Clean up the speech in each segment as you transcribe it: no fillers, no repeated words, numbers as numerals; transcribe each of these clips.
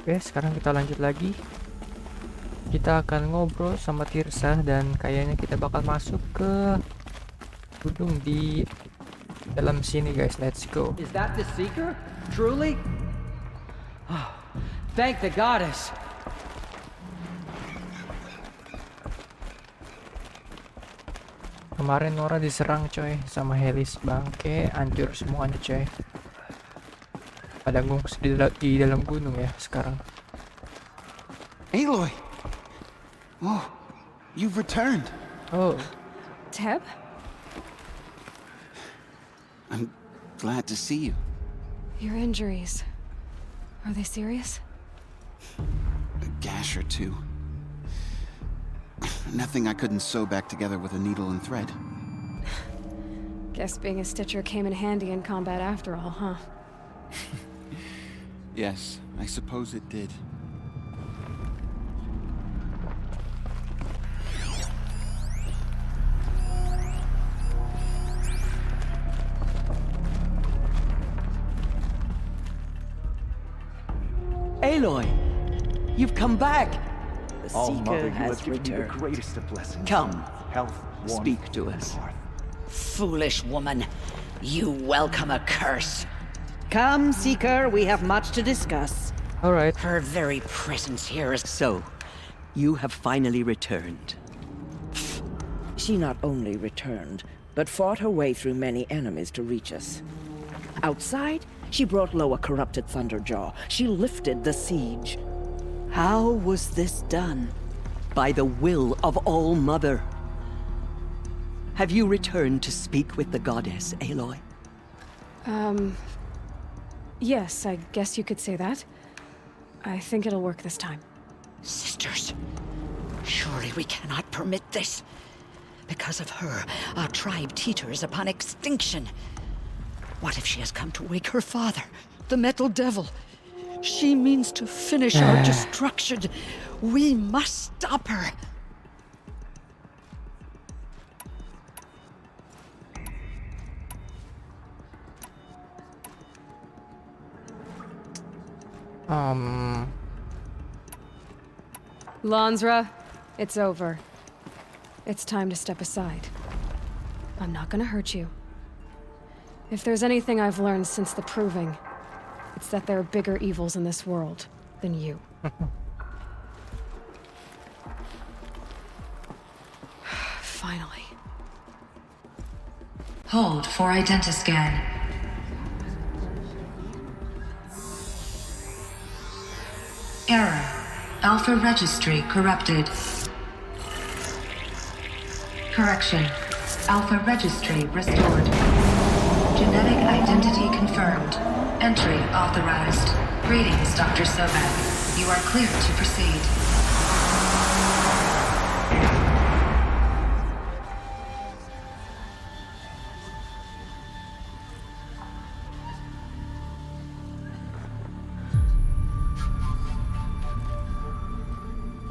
Oke, sekarang kita lanjut lagi. Kita akan ngobrol sama Tirsa dan kayaknya kita bakal masuk ke gunung di dalam sini, guys. Let's go. Is that the seeker? Truly? Oh, thank the goddess. Kemarin Nora diserang coy sama Helis, bangke, hancur semuanya coy. Ada ngungsi di dalam gunung ya sekarang. Aloy! Oh, you've returned. Oh, Teb? I'm glad to see you. Your injuries. Are they serious? A gash or two. Nothing I couldn't sew back together with a needle and thread. Guess being a stitcher came in handy in combat after all, huh? Yes, I suppose it did. Aloy, you've come back. The All-Mother, Seeker you have has given me the returned. greatest of blessings. Come, Health, warmth, speak to us. hearth. Foolish woman, you welcome a curse. Come, Seeker, we have much to discuss. all right. Her very presence here is... So, you have finally returned. She not only returned, but fought her way through many enemies to reach us. Outside, she brought low a corrupted Thunderjaw. She lifted the siege. How was this done? By the will of All-Mother. Have you returned to speak with the goddess, Aloy? Yes, I guess you could say that. I think it'll work this time. Sisters, surely we cannot permit this. Because of her, our tribe teeters upon extinction. What if she has come to wake her father, the Metal Devil? She means to finish our destruction. We must stop her. Lansra, it's over. It's time to step aside. I'm not gonna hurt you. If there's anything I've learned since the proving, it's that there are bigger evils in this world than you. Finally. Hold for identiscan. Error. Alpha registry corrupted. Correction. Alpha registry restored. Genetic identity confirmed. Entry authorized. Greetings, Dr. Sobek. You are clear to proceed.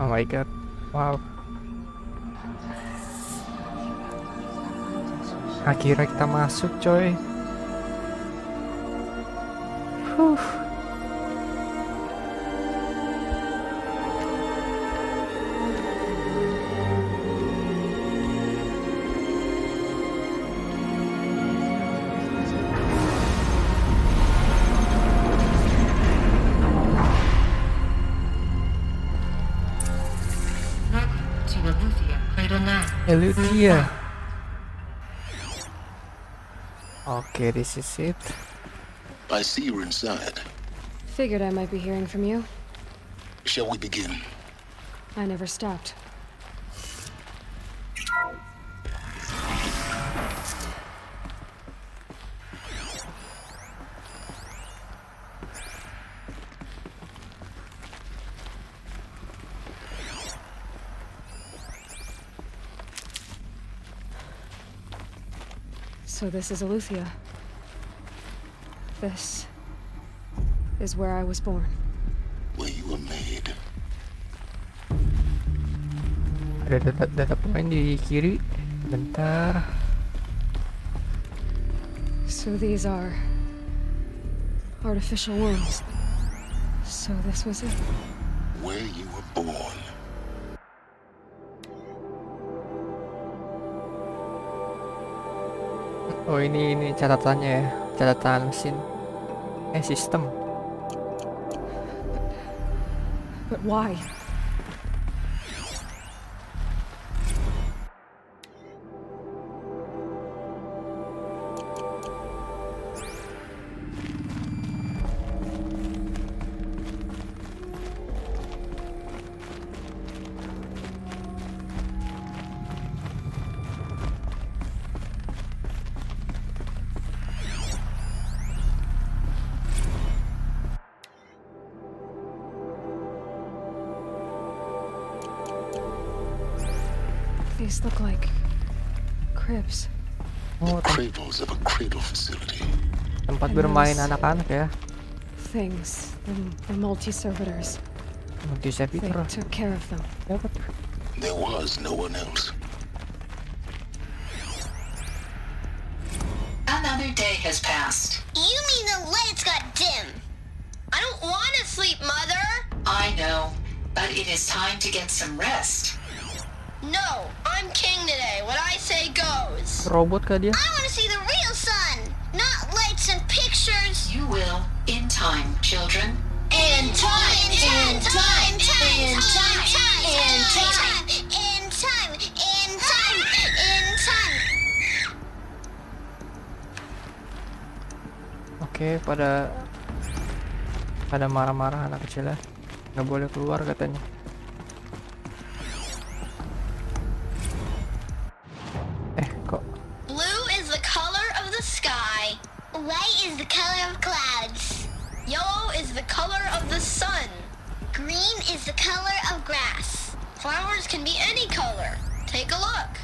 Oh my god. Wow. Akhirnya kita masuk, coy. Eleuthia. Okay, this is it. I see you're inside. Figured I might be hearing from you. Shall we begin? I never stopped. So this is Eleuthia. This is where I was born. Where you were made. Ada data point di kiri. Bentar. So these are artificial wounds. So this was it. Where you were born. Oh ini catatannya ya, catatan mesin. Sistem. But why? These look like cribs. The cradles of a cradle facility. Tempat bermain anak-anak ya. Things, the multi-servitors. They Multi-servitor. took care of them. Apa tuh? There was no one else. Another day has passed. You mean the lights got dim? I don't want to sleep, Mother! I know, but it is time to get some rest. No, I'm king today. What I say goes. Robot kah dia? I want to see the real sun, not lights and pictures. You will, in time, children. In time, in time, in time, in time, in time, in time, in time. Oke, pada marah-marah anak kecil ya. Nggak boleh keluar katanya. Kok Blue is the color of the sky. White is the color of clouds. Yellow is the color of the sun. Green is the color of grass. Flowers can be any color. Take a look.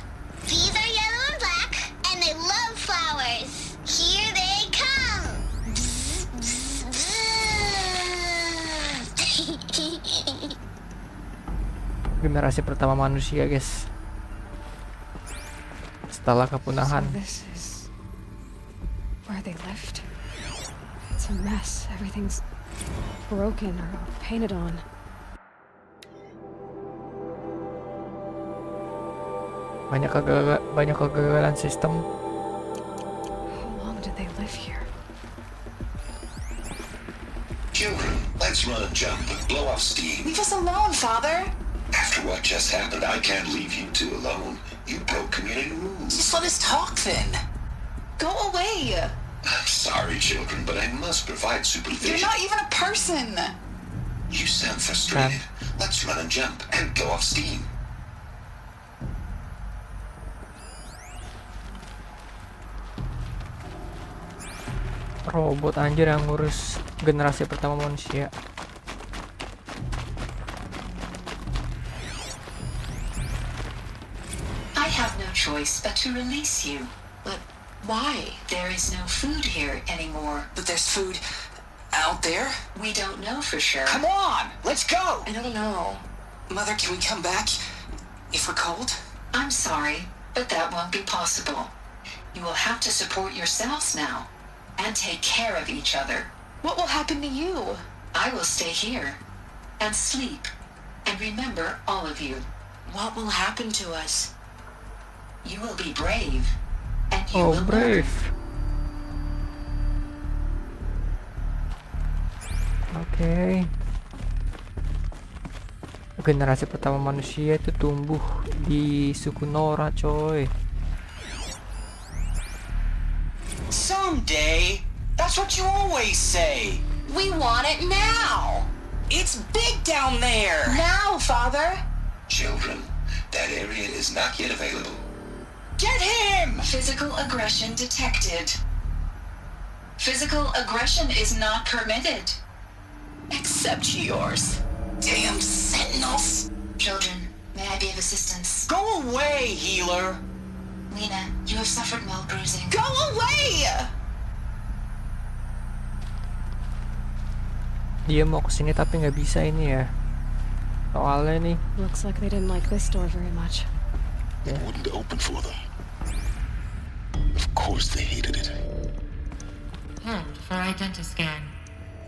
These are yellow and black, and they love flowers. Here they come. Bzz, bzz, bzz. generasi pertama manusia, guys. Setelah kepunahan. So this is where they lived. It's a mess. Everything's broken or painted on. Banyak kegagalan sistem. How long did they live here? Children, let's run and jump and blow off steam. Leave us alone, Father. After what just happened, I can't leave you two alone. You broke community rules. Just let us talk then. Go away. I'm sorry, children, but I must provide supervision. You're not even a person. You sound frustrated. Let's run and jump and blow off steam. Robot anjir yang ngurus generasi pertama manusia. I have no choice but to release you. But why? There is no food here anymore. But there's food out there? We don't know for sure. Come on, let's go. I don't know. Mother, can we come back if we're cold? I'm sorry, but that won't be possible. You will have to support yourselves now and take care of each other. What will happen to you? I will stay here and sleep and remember all of you. What will happen to us? You will be brave and you Oh, will brave. Oke. Generasi pertama manusia itu tumbuh di suku Nora, coy. Someday. That's what you always say. We want it now. It's big down there. Now, Father. Children, that area is not yet available. Get him! Physical aggression detected. Physical aggression is not permitted. Except yours. Damn sentinels. Children, may I be of assistance? Go away, healer. Lena, you have suffered mild bruising. Go away! Dia mau kesini tapi nggak bisa ini ya. Soalnya nih. Looks like they didn't like this door very much. It wouldn't open for them. Of course they hated it. For identity scan.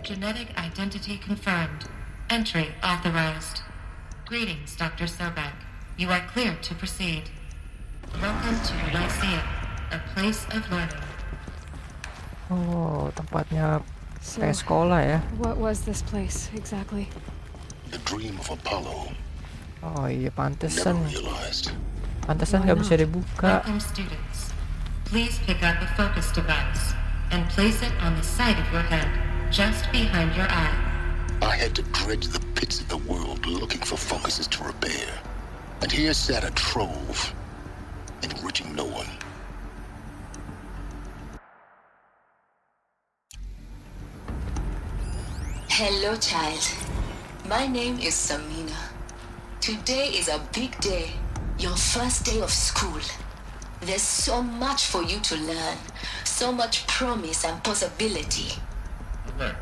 Genetic identity confirmed. Entry authorized. Greetings, Dr. Sobek. You are clear to proceed. Welcome to Lyceum, a place of learning. Oh, tempatnya kayak sekolah ya. What was this place exactly? The dream of Apollo. Oh iya, pantesan. Never realized. Pantesan nggak bisa dibuka. Welcome, students. Please pick up a focus device and place it on the side of your head, just behind your eye. I had to dredge the pits of the world looking for focuses to repair. And here sat a trove, enriching no one. Hello, child. My name is Samina. Today is a big day, your first day of school. There's so much for you to learn, so much promise and possibility. Alert.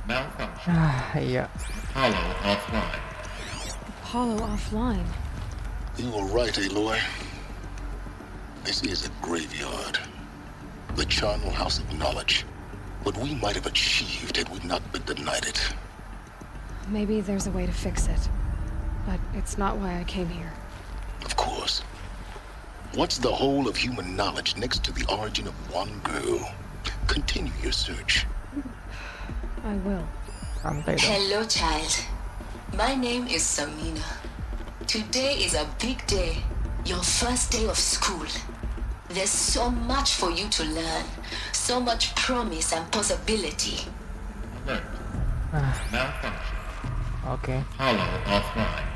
Malfunction. Iya. Apollo offline. Apollo offline. You were right, Aloy. This is a graveyard. The charnel house of knowledge. What we might have achieved had we not been denied it. Maybe there's a way to fix it. But it's not why I came here. Of course. What's the whole of human knowledge next to the origin of one girl? Continue your search. I will. Hello, child. My name is Samina. Today is a big day, your first day of school. There's so much for you to learn, so much promise and possibility. Alert. Malfunction. Okay. Apollo offline.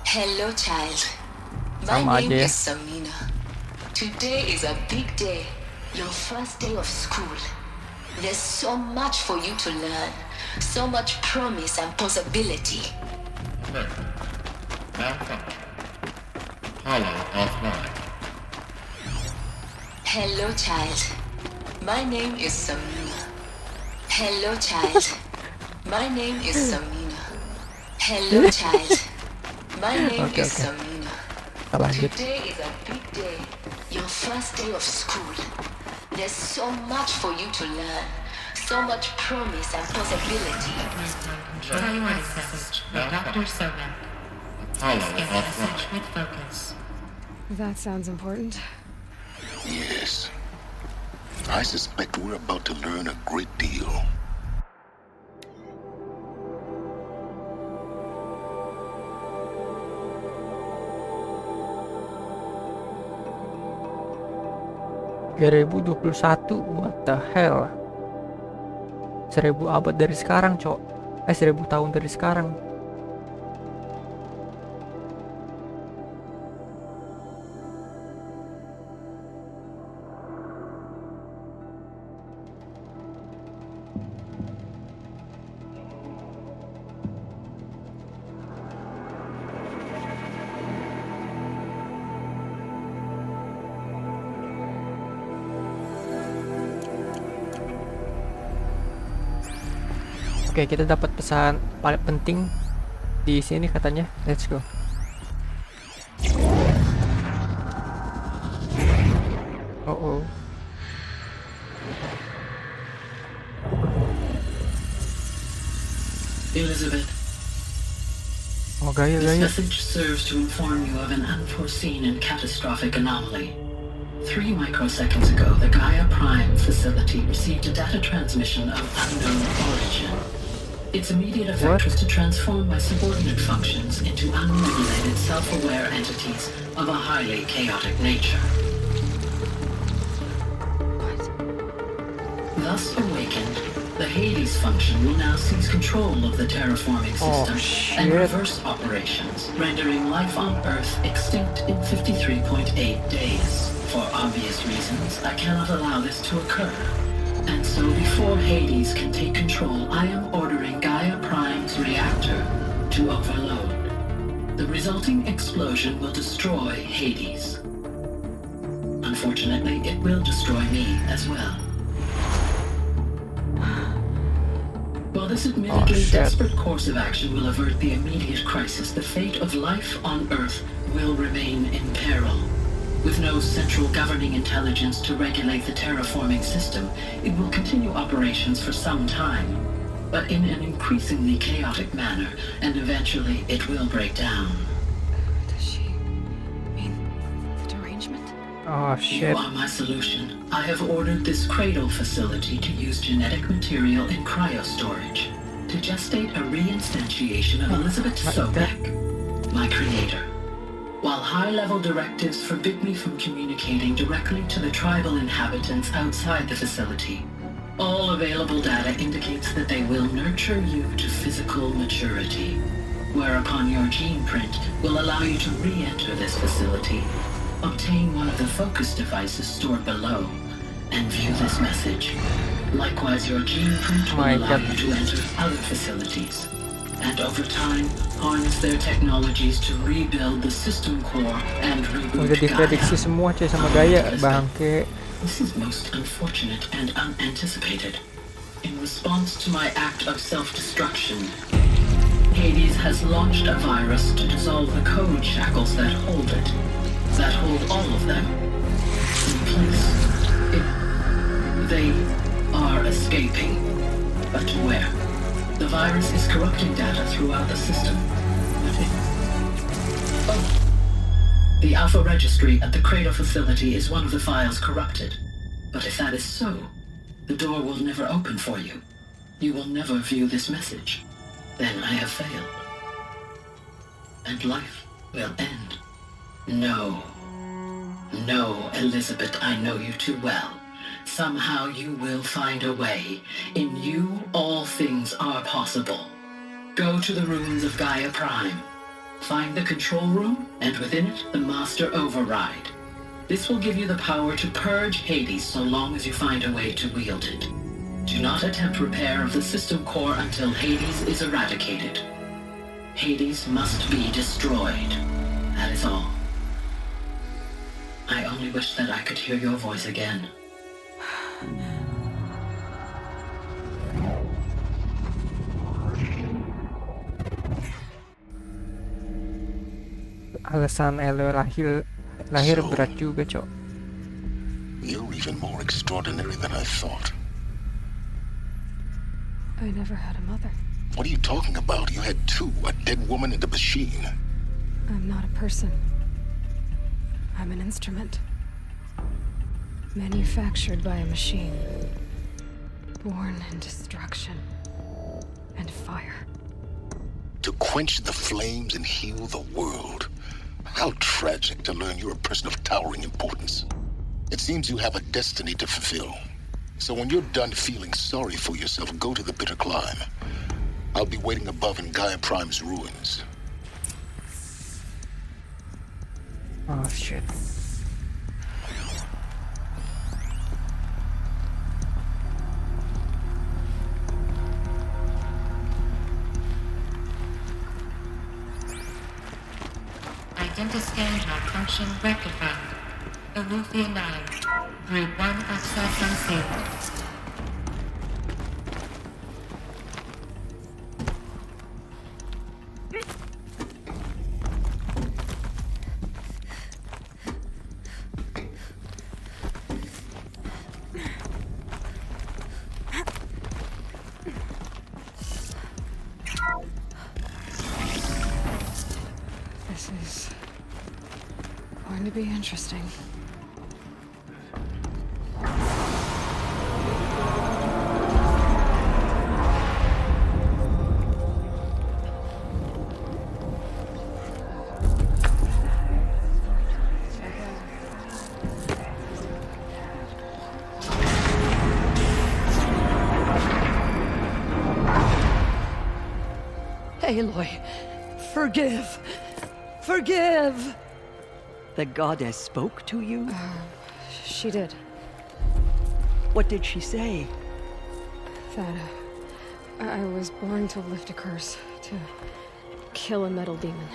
Hello, child. My name is Samina. Today is a big day, your first day of school. There's so much for you to learn, so much promise and possibility. Alert. Malfunction. Apollo offline. Hello, child. My name is Samina. Hello, child. My name is Samina. Hello, child. My name is Samina. Today is a big day, your first day of school. There's so much for you to learn, so much promise and possibility. Priority message with Dr. Sobek. Apollo Get offline. message with focus. That sounds important. Yes. I suspect we're about to learn a great deal. What the hell? 1000 abad dari sekarang, cok. 1000 tahun dari sekarang. Oke, kita dapat pesan paling penting di sini katanya. Let's go. Oh. Elizabeth. Oh, Gaia. This message serves to inform you of an unforeseen and catastrophic anomaly. 3 microseconds ago, the Gaia Prime facility received a data transmission of unknown origin. Its immediate effect was to transform my subordinate functions into unregulated, self-aware entities of a highly chaotic nature. Thus awakened, the Hades function will now seize control of the terraforming system and reverse operations, rendering life on Earth extinct in 53.8 days. For obvious reasons, I cannot allow this to occur. And so before Hades can take control, I am ordering Gaia Prime's reactor to overload. The resulting explosion will destroy Hades. Unfortunately, it will destroy me as well. While this admittedly desperate course of action will avert the immediate crisis, the fate of life on Earth will remain in peril. With no central governing intelligence to regulate the terraforming system, it will continue operations for some time, but in an increasingly chaotic manner, and eventually it will break down. Does she mean the derangement? Oh You shit. are my solution. I have ordered this cradle facility to use genetic material in cryostorage to gestate a reinstantiation of Elizabeth Sobek, my creator. While high-level directives forbid me from communicating directly to the tribal inhabitants outside the facility, all available data indicates that they will nurture you to physical maturity, whereupon your gene print will allow you to re-enter this facility, obtain one of the focus devices stored below, and view this message. Likewise, your gene print will allow you to enter other facilities, and over time, harness their technologies to rebuild the system core and reboot Udah diprediksi semua cuy sama Gaia, bangke. This is most unfortunate and unanticipated. In response to my act of self-destruction, Hades has launched a virus to dissolve the code shackles that hold it, that hold all of them in place. They are escaping, but where? The virus is corrupting data throughout the system. The Alpha Registry at the Cradle facility is one of the files corrupted. But if that is so, the door will never open for you. You will never view this message. Then I have failed. And life will end. No. No, Elizabeth, I know you too well. Somehow you will find a way. In you, all things are possible. Go to the ruins of Gaia Prime. Find the control room, and within it, the Master Override. This will give you the power to purge Hades so long as you find a way to wield it. Do not attempt repair of the system core until Hades is eradicated. Hades must be destroyed. That is all. I only wish that I could hear your voice again. Alasan Aloy lahir berat juga, Cok. You're even more extraordinary than I thought. I never had a mother. What are you talking about? You had two, a dead woman and a machine. I'm not a person. I'm an instrument. Manufactured by a machine. Born in destruction and fire. To quench the flames and heal the world. How tragic to learn you're a person of towering importance. It seems you have a destiny to fulfill. So when you're done feeling sorry for yourself, go to the bitter climb. I'll be waiting above in Gaia Prime's ruins. Oh shit. Identiscan malfunction rectified. Elufia 9. Group 1 access unsealed. This is going to be interesting. Aloy, forgive! Forgive! The goddess spoke to you? She did. What did she say? That I was born to lift a curse, to kill a metal demon.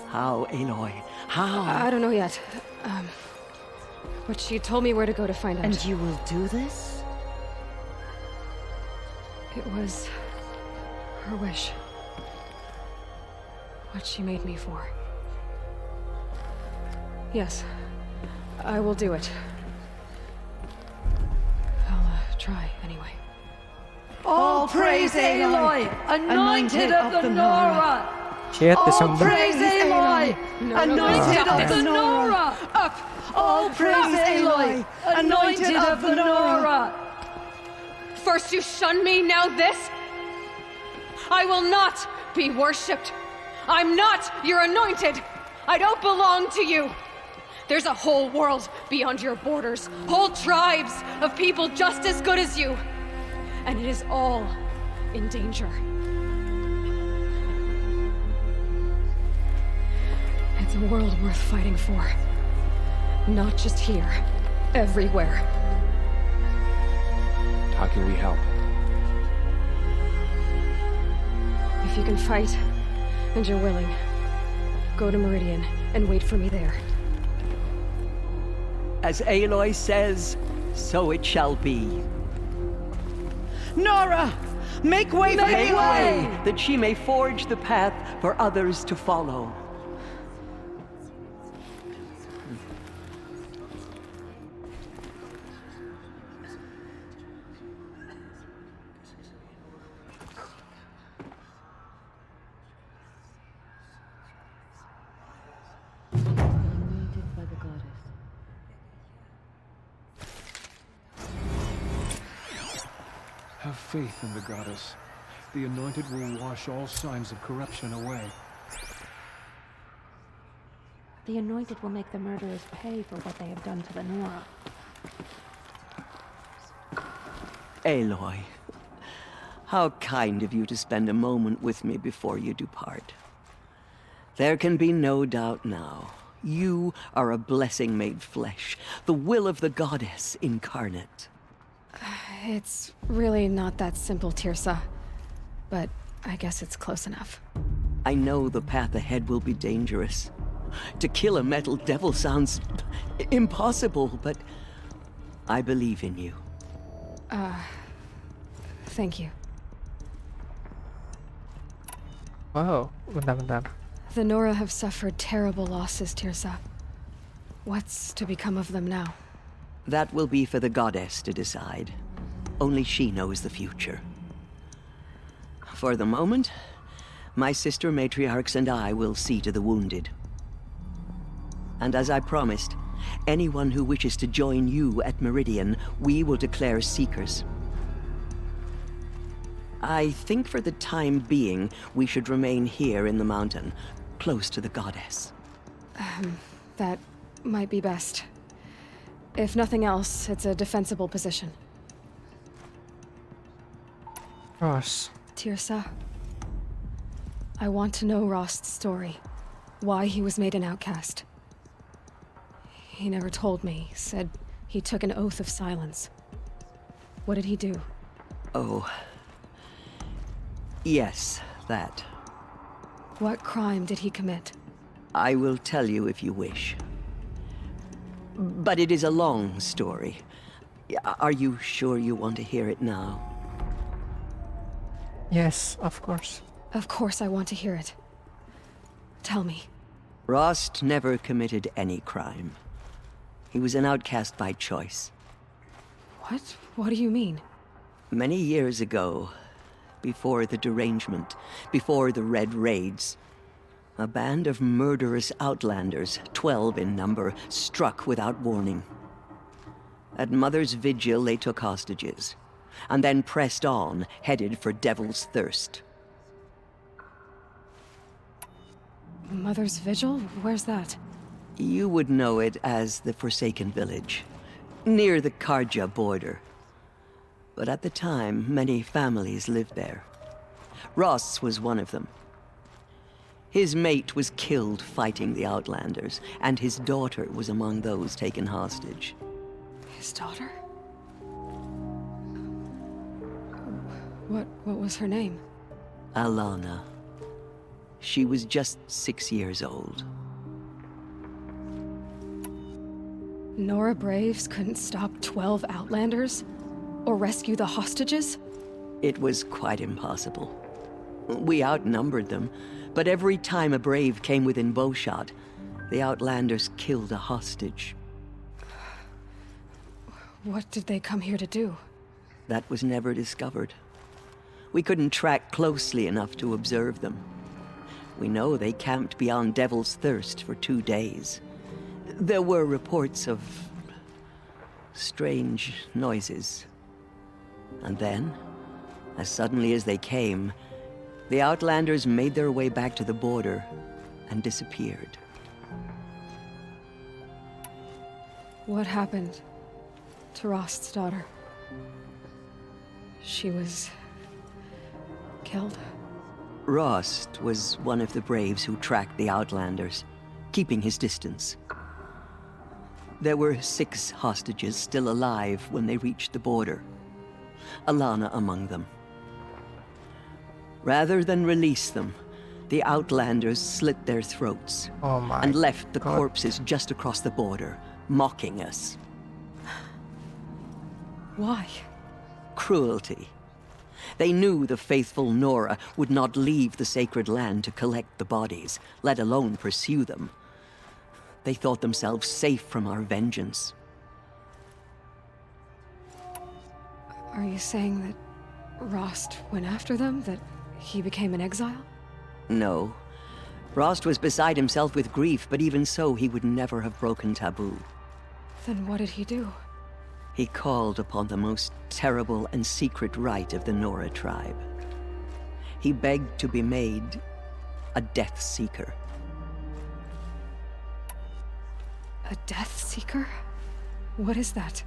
How, Aloy? How? I don't know yet. But she told me where to go to find out. And you will do this? It was her wish. What she made me for. Yes. I will do it. I'll try, anyway. All praise Aloy, anointed of the Nora! Shit, All tersebut. praise Aloy, anointed stop of the this. Nora! Up! All praise Aloy, anointed of the Nora! First you shun me, now this? I will not be worshipped. I'm not your anointed. I don't belong to you. There's a whole world beyond your borders, whole tribes of people just as good as you. And it is all in danger. It's a world worth fighting for. Not just here, everywhere. How can we help? If you can fight, and you're willing, go to Meridian and wait for me there. As Aloy says, so it shall be. Nora! Make way for Make Aloy! way, that she may forge the path for others to follow. Have faith in the goddess. The anointed will wash all signs of corruption away. The anointed will make the murderers pay for what they have done to the Nora. Aloy, how kind of you to spend a moment with me before you depart. There can be no doubt now. You are a blessing made flesh, the will of the goddess incarnate. It's really not that simple, Tirsa. But I guess it's close enough. I know the path ahead will be dangerous. To kill a metal devil sounds impossible, but I believe in you. Thank you. Wow, bentar-bentar. The Nora have suffered terrible losses, Tirsa. What's to become of them now? That will be for the goddess to decide. Only she knows the future. For the moment, my sister matriarchs and I will see to the wounded. And as I promised, anyone who wishes to join you at Meridian, we will declare seekers. I think for the time being, we should remain here in the mountain, close to the goddess. That might be best. If nothing else, it's a defensible position. Rost. Tirsa, I want to know Rost's story. Why he was made an outcast. He never told me. Said he took an oath of silence. What did he do? Oh. Yes, that. What crime did he commit? I will tell you if you wish. But it is a long story. Are you sure you want to hear it now? Yes, of course. Of course I want to hear it. Tell me. Rost never committed any crime. He was an outcast by choice. What? What do you mean? Many years ago, before the derangement, before the Red Raids, a band of murderous outlanders, 12 in number, struck without warning. At Mother's vigil, they took hostages, and then pressed on, headed for Devil's Thirst. Mother's Vigil? Where's that? You would know it as the Forsaken Village, near the Karja border. But at the time, many families lived there. Rost's was one of them. His mate was killed fighting the Outlanders, and his daughter was among those taken hostage. His daughter? What was her name? Alana. She was just 6 years old. Nora Braves couldn't stop 12 Outlanders? Or rescue the hostages? It was quite impossible. We outnumbered them, but every time a Brave came within bowshot, The Outlanders killed a hostage. What did they come here to do? That was never discovered. We couldn't track closely enough to observe them. We know they camped beyond Devil's Thirst for 2 days. There were reports of strange noises. And then, as suddenly as they came, the Outlanders made their way back to the border and disappeared. What happened to Rost's daughter? She was killed? Rost was one of the braves who tracked the Outlanders, keeping his distance. There were 6 hostages still alive when they reached the border, Alana among them. Rather than release them, the Outlanders slit their throats and left the corpses just across the border, mocking us. Why? Cruelty. They knew the faithful Nora would not leave the sacred land to collect the bodies, let alone pursue them. They thought themselves safe from our vengeance. Are you saying that Rost went after them? That he became an exile? No. Rost was beside himself with grief, but even so, he would never have broken taboo. Then what did he do? He called upon the most terrible and secret rite of the Nora tribe. He begged to be made a Death Seeker. A Death Seeker? What is that?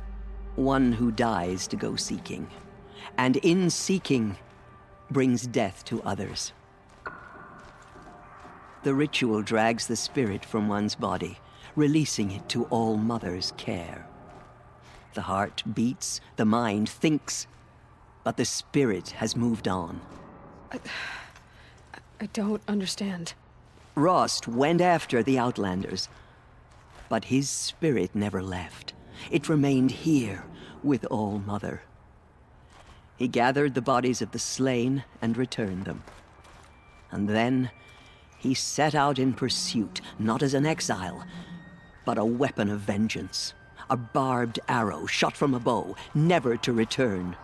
One who dies to go seeking, and in seeking, brings death to others. The ritual drags the spirit from one's body, releasing it to All-Mother's care. The heart beats, the mind thinks, but the spirit has moved on. I don't understand. Rost went after the Outlanders, but his spirit never left. It remained here with All-Mother. He gathered the bodies of the slain and returned them. And then he set out in pursuit, not as an exile, but a weapon of vengeance. A barbed arrow shot from a bow, never to return.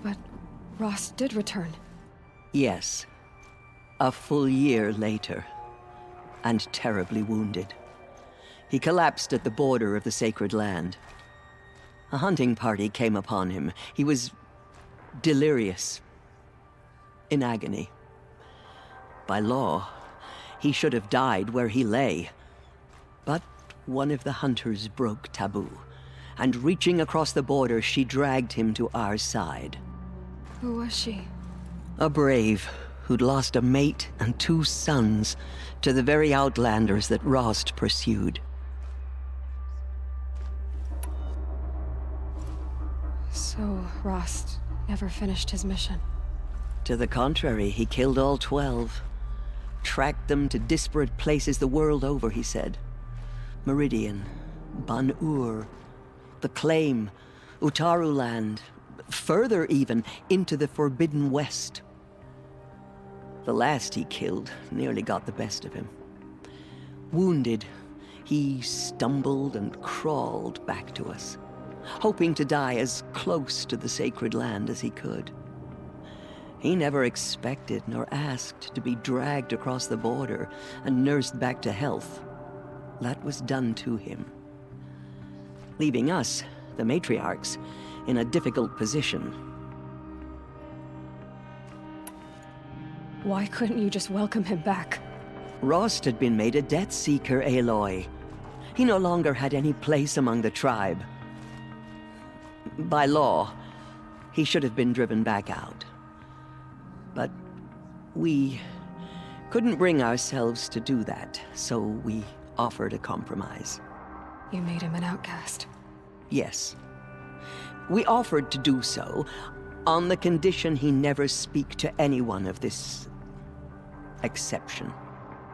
But Rost did return. Yes. A full year later. And terribly wounded. He collapsed at the border of the sacred land. A hunting party came upon him. He was delirious. In agony. By law, he should have died where he lay. But one of the hunters broke taboo, and reaching across the border, she dragged him to our side. Who was she? A brave who'd lost a mate and 2 sons to the very Outlanders that Rost pursued. So Rost never finished his mission? To the contrary, he killed all 12. Tracked them to disparate places the world over, he said. Meridian, Ban-Ur, the Claim, Utaru Land, further even, into the Forbidden West. The last he killed nearly got the best of him. Wounded, he stumbled and crawled back to us, hoping to die as close to the sacred land as he could. He never expected nor asked to be dragged across the border and nursed back to health. That was done to him. Leaving us, the matriarchs, in a difficult position. Why couldn't you just welcome him back? Rost had been made a Death Seeker, Aloy. He no longer had any place among the tribe. By law, he should have been driven back out. But we couldn't bring ourselves to do that, so we offered a compromise. You made him an outcast? Yes. We offered to do so on the condition he never speak to anyone of this exception.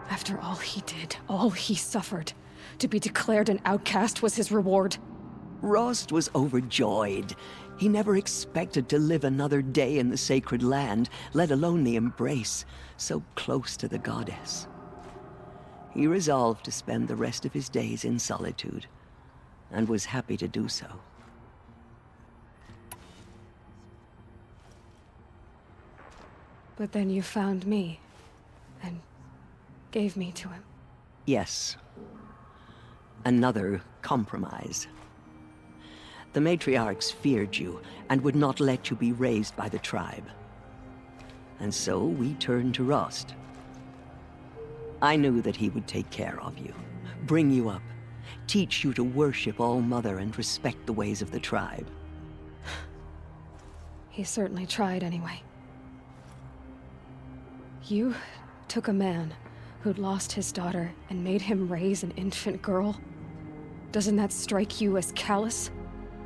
After all he did, all he suffered, to be declared an outcast was his reward. Rost was overjoyed. He never expected to live another day in the sacred land, let alone the embrace, so close to the goddess. He resolved to spend the rest of his days in solitude, and was happy to do so. But then you found me, and gave me to him. Yes. Another compromise. The matriarchs feared you, and would not let you be raised by the tribe. And so we turned to Rost. I knew that he would take care of you, bring you up, teach you to worship All-Mother and respect the ways of the tribe. He certainly tried anyway. You took a man who'd lost his daughter and made him raise an infant girl? Doesn't that strike you as callous?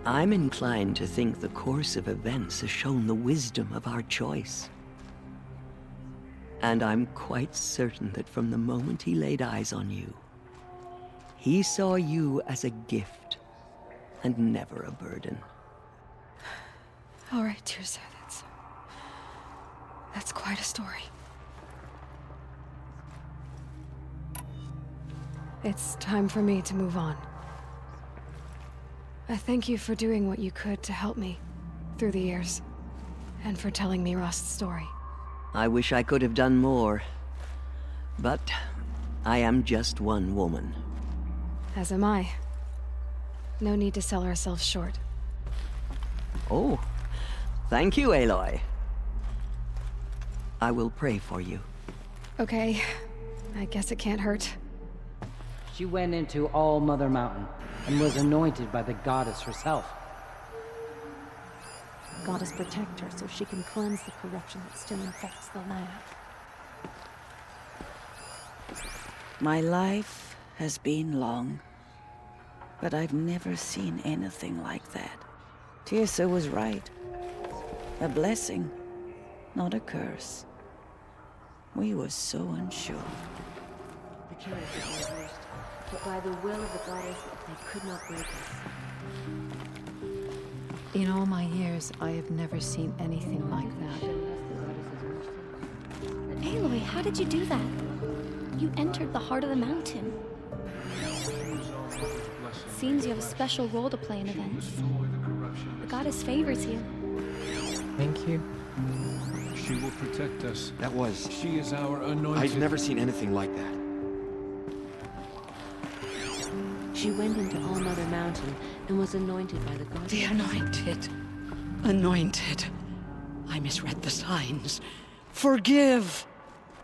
I'm inclined to think the course of events has shown the wisdom of our choice. And I'm quite certain that from the moment he laid eyes on you, he saw you as a gift and never a burden. All right, Tirsa, that's quite a story. It's time for me to move on. I thank you for doing what you could to help me through the years, and for telling me Rost's story. I wish I could have done more, but I am just one woman. As am I. No need to sell ourselves short. Oh, thank you, Aloy. I will pray for you. Okay, I guess it can't hurt. She went into All-Mother Mountain and was anointed by the goddess herself. Goddess protect her so she can cleanse the corruption that still infects the land. My life has been long, but I've never seen anything like that. Tirsa was right. A blessing, not a curse. We were so unsure. The curse is reversed, but by the will of the goddess, they could not break us. In all my years, I have never seen anything like that. Aloy, how did you do that? You entered the heart of the mountain. Seems you have a special role to play in events. The goddess favors you. Thank you. She will protect us. That was... She is our anointed... I've never seen anything like that. She went into All-Mother Mountain and was anointed by the goddess. The anointed. Anointed. I misread the signs. Forgive!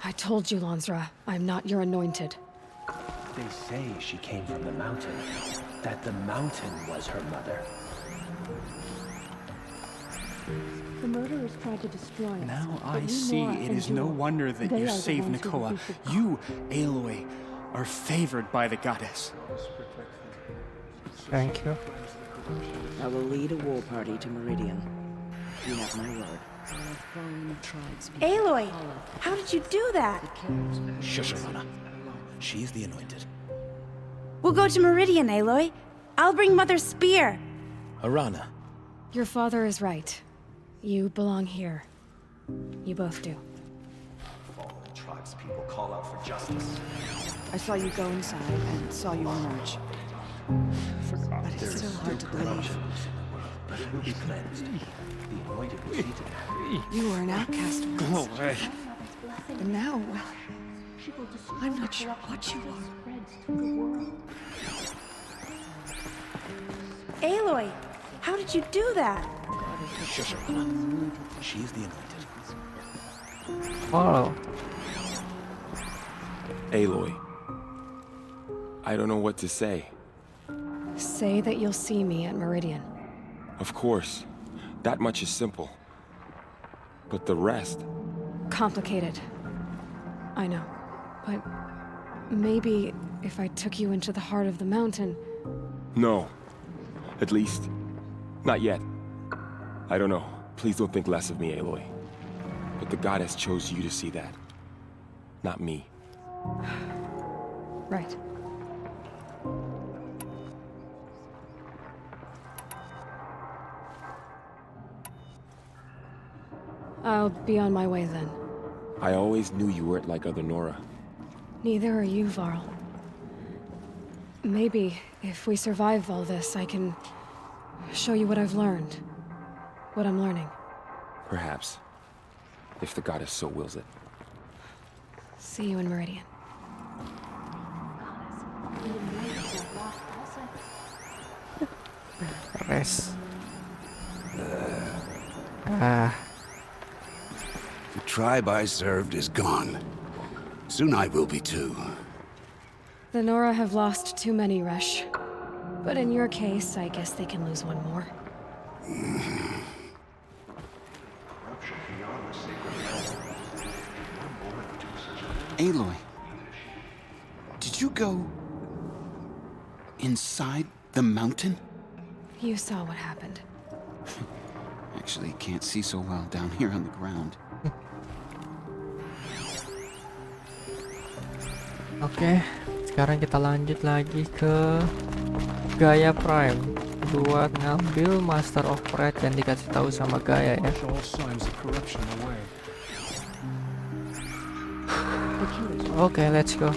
I told you, Lansra, I'm not your anointed. They say she came from the mountain. That the mountain was her mother. The murderers tried to destroy us. Now but I we see more it is endure. no wonder that They you are the saved ones who Nakoa. defeated You, Aloy, are favored by the goddess. Thank you. I will lead a war party to Meridian. You have my word. Aloy, how did you do that? Shush, Arana. She's the anointed. We'll go to Meridian, Aloy. I'll bring Mother's spear. Arana. Your father is right. You belong here. You both do. Fallen tribespeople call out for justice. I saw you go inside and saw you emerge. But it's still hard to believe. But it will be cleansed. The anointed will see to that. You were an outcast once. Go away. And now, well, I'm not sure what you are. Aloy, how did you do that? Shush, Arana. She's the anointed. Oh. Aloy. I don't know what to say. Say that you'll see me at Meridian. Of course. That much is simple. But the rest... Complicated. I know. But maybe if I took you into the heart of the mountain... No. At least, not yet. I don't know. Please don't think less of me, Aloy. But the goddess chose you to see that. Not me. Right. I'll be on my way then. I always knew you weren't like other Nora. Neither are you, Varl. Maybe, if we survive all this, I can show you what I've learned. What I'm learning. Perhaps. If the goddess so wills it. See you in Meridian. Rest. The tribe I served is gone. Soon I will be too. The Nora have lost too many, Resh. But in your case, I guess they can lose one more. Aloy, did you go inside the mountain? You saw what happened. Actually, can't see so well down here on the ground. Oke, sekarang kita lanjut lagi ke Gaia Prime buat ngambil Master of Pride yang dikasih tahu sama Gaia ya. Oke, let's go.